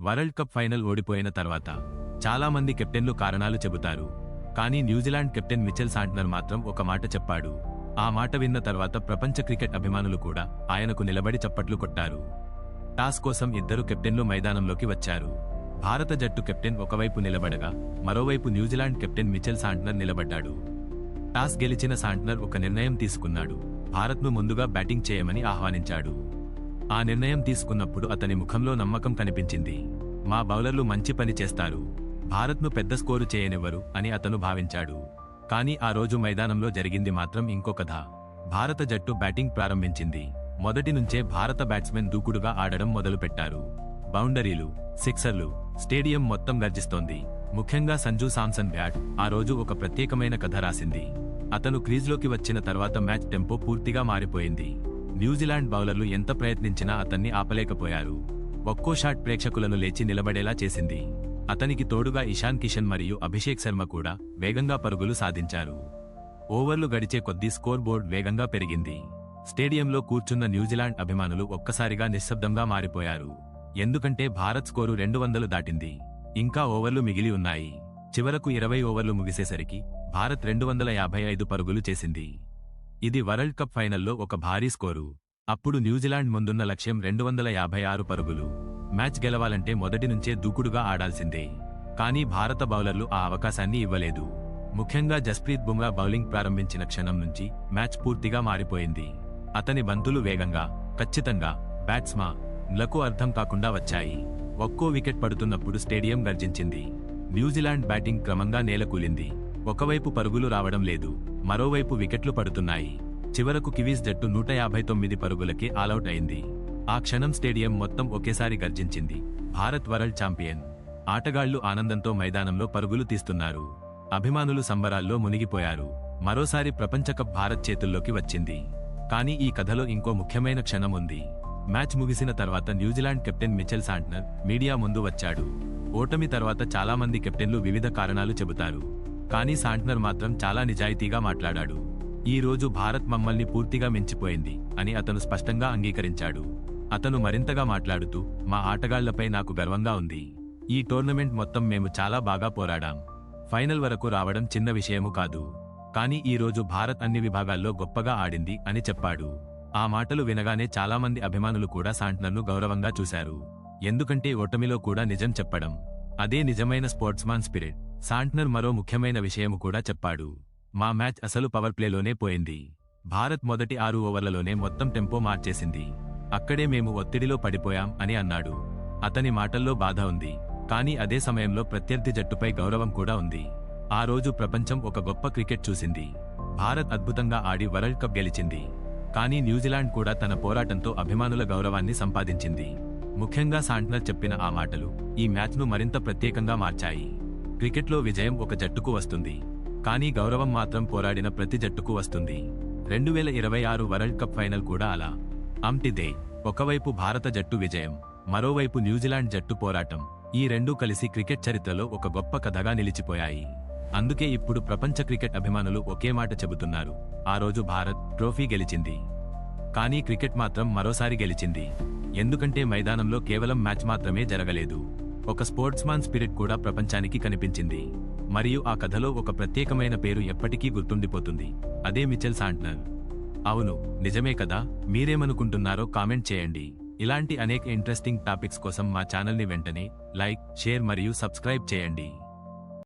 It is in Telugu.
వరల్డ్ కప్ ఫైనల్ ఓడిపోయిన తర్వాత చాలా మంది కెప్టెన్లు కారణాలు చెబుతారు. కానీ న్యూజిలాండ్ కెప్టెన్ మిచెల్ శాంట్నర్ మాత్రం ఒక మాట చెప్పాడు. ఆ మాట విన్న తర్వాత ప్రపంచ క్రికెట్ అభిమానులు కూడా ఆయనకు నిలబడి చప్పట్లు కొట్టారు. టాస్ కోసం ఇద్దరు కెప్టెన్లు మైదానంలోకి వచ్చారు. భారత జట్టు కెప్టెన్ ఒకవైపు నిలబడగా మరోవైపు న్యూజిలాండ్ కెప్టెన్ మిచెల్ శాంట్నర్ నిలబడ్డాడు. టాస్ గెలిచిన శాంట్నర్ ఒక నిర్ణయం తీసుకున్నాడు. భారత్ను ముందుగా బ్యాటింగ్ చేయమని ఆహ్వానించాడు. ఆ నిర్ణయం తీసుకున్నప్పుడు అతని ముఖంలో నమ్మకం కనిపించింది. మా బౌలర్లు మంచి పని చేస్తారు, భారత్ను పెద్ద స్కోరు చేయనివ్వరు అని అతను భావించాడు. కానీ ఆ రోజు మైదానంలో జరిగింది మాత్రం ఇంకో కథ. భారత జట్టు బ్యాటింగ్ ప్రారంభించింది. మొదటి నుంచే భారత బ్యాట్స్మెన్ దూకుడుగా ఆడడం మొదలుపెట్టారు. బౌండరీలు, సిక్సర్లు, స్టేడియం మొత్తం గర్జిస్తోంది. ముఖ్యంగా సంజూ సామ్సన్ బ్యాట్ ఆ రోజు ఒక ప్రత్యేకమైన కథ రాసింది. అతను క్రీజ్లోకి వచ్చిన తర్వాత మ్యాచ్ టెంపో పూర్తిగా మారిపోయింది. న్యూజిలాండ్ బౌలర్లు ఎంత ప్రయత్నించినా అతన్ని ఆపలేకపోయారు. ఒక్కో షాట్ ప్రేక్షకులను లేచి నిలబడేలా చేసింది. అతనికి తోడుగా ఇషాన్ కిషన్ మరియు అభిషేక్ శర్మ కూడా వేగంగా పరుగులు సాధించారు. ఓవర్లు గడిచే కొద్దీ స్కోర్ బోర్డ్ వేగంగా పెరిగింది. స్టేడియంలో కూర్చున్న న్యూజిలాండ్ అభిమానులు ఒక్కసారిగా నిశ్శబ్దంగా మారిపోయారు. ఎందుకంటే భారత్ స్కోరు 200 దాటింది. ఇంకా ఓవర్లు మిగిలి ఉన్నాయి. చివరకు 20 ఓవర్లు ముగిసేసరికి భారత్ 255 పరుగులు చేసింది. ఇది వరల్డ్ కప్ ఫైనల్లో ఒక భారీ స్కోరు. అప్పుడు న్యూజిలాండ్ ముందున్న లక్ష్యం 256 పరుగులు. మ్యాచ్ గెలవాలంటే మొదటి నుంచే దూకుడుగా ఆడాల్సిందే. కానీ భారత బౌలర్లు ఆ అవకాశాన్ని ఇవ్వలేదు. ముఖ్యంగా జస్ప్రీత్ బుమ్రా బౌలింగ్ ప్రారంభించిన క్షణం నుంచి మ్యాచ్ పూర్తిగా మారిపోయింది. అతని బంతులు వేగంగా, ఖచ్చితంగా బ్యాట్స్మన్లకు అర్థం కాకుండా వచ్చాయి. ఒక్కో వికెట్ పడుతున్నప్పుడు స్టేడియం గర్జించింది. న్యూజిలాండ్ బ్యాటింగ్ క్రమంగా నేలకూలింది. ఒకవైపు పరుగులు రావడం లేదు, మరోవైపు వికెట్లు పడుతున్నాయి. చివరకు కివీస్ జట్టు 159 పరుగులకే ఆలౌట్ అయింది. ఆ క్షణం స్టేడియం మొత్తం ఒకేసారి గర్జించింది. Bharat world champion! ఆటగాళ్లు ఆనందంతో మైదానంలో పరుగులు తీస్తున్నారు. అభిమానులు సంబరాల్లో మునిగిపోయారు. మరోసారి ప్రపంచకప్ భారత్ చేతుల్లోకి వచ్చింది. కానీ ఈ కథలో ఇంకో ముఖ్యమైన క్షణం ఉంది. మ్యాచ్ ముగిసిన తర్వాత New Zealand captain Mitchell Santner media ముందు వచ్చాడు. ఓటమి తర్వాత చాలా మంది కెప్టెన్లు వివిధ కారణాలు చెబుతారు. కానీ శాంట్నర్ మాత్రం చాలా నిజాయితీగా మాట్లాడాడు. ఈ రోజు భారత్ మమ్మల్ని పూర్తిగా మించిపోయింది అని అతను స్పష్టంగా అంగీకరించాడు. అతను మరింతగా మాట్లాడుతూ, మా ఆటగాళ్లపై నాకు గర్వంగా ఉంది. ఈ టోర్నమెంట్ మొత్తం మేము చాలా బాగా పోరాడాం. ఫైనల్ వరకు రావడం చిన్న విషయము కాదు. కానీ ఈ రోజు భారత్ అన్ని విభాగాల్లో గొప్పగా ఆడింది అని చెప్పాడు. ఆ మాటలు వినగానే చాలామంది అభిమానులు కూడా శాంట్నర్ను గౌరవంగా చూశారు. ఎందుకంటే ఓటమిలో కూడా నిజం చెప్పడం, అదే నిజమైన స్పోర్ట్స్మాన్ స్పిరిట్. శాంట్నర్ మరో ముఖ్యమైన విషయము కూడా చెప్పాడు. మా మ్యాచ్ అసలు పవర్ ప్లేలోనే పోయింది. భారత్ మొదటి 6 ఓవర్లలోనే మొత్తం టెంపో మార్చేసింది. అక్కడే మేము ఒత్తిడిలో పడిపోయాం అని అన్నాడు. అతని మాటల్లో బాధ ఉంది, కానీ అదే సమయంలో ప్రత్యర్థి జట్టుపై గౌరవం కూడా ఉంది. ఆ రోజు ప్రపంచం ఒక గొప్ప క్రికెట్ చూసింది. భారత్ అద్భుతంగా ఆడి వరల్డ్ కప్ గెలిచింది. కానీ న్యూజిలాండ్ కూడా తన పోరాటంతో అభిమానుల గౌరవాన్ని సంపాదించింది. ముఖ్యంగా శాంట్నర్ చెప్పిన ఆ మాటలు ఈ మ్యాచ్ను మరింత ప్రత్యేకంగా మార్చాయి. క్రికెట్లో విజయం ఒక జట్టుకు వస్తుంది, కానీ గౌరవం మాత్రం పోరాడిన ప్రతి జట్టుకు వస్తుంది. 2026 వరల్డ్ కప్ ఫైనల్ కూడా అలా అంటిదే. ఒకవైపు భారత జట్టు విజయం, మరోవైపు న్యూజిలాండ్ జట్టు పోరాటం. ఈ రెండూ కలిసి క్రికెట్ చరిత్రలో ఒక గొప్ప కథగా నిలిచిపోయాయి. అందుకే ఇప్పుడు ప్రపంచ క్రికెట్ అభిమానులు ఒకే మాట చెబుతున్నారు: ఆ రోజు భారత్ ట్రోఫీ గెలిచింది, కానీ క్రికెట్ మాత్రం మరోసారి గెలిచింది. ఎందుకంటే మైదానంలో కేవలం మ్యాచ్ మాత్రమే జరగలేదు, ఒక స్పోర్ట్స్మాన్ స్పిరిట్ కూడా ప్రపంచానికి కనిపించింది. మరియు ఆ కథలో ఒక ప్రత్యేకమైన పేరు ఎప్పటికీ గుర్తుండిపోతుంది. అదే మిచెల్ శాంట్నర్. అవును, నిజమే కదా? మీరేమనుకుంటున్నారో కామెంట్ చేయండి. ఇలాంటి అనేక ఇంట్రెస్టింగ్ టాపిక్స్ కోసం మా ఛానల్ని వెంటనే లైక్, షేర్ మరియు సబ్స్క్రైబ్ చేయండి.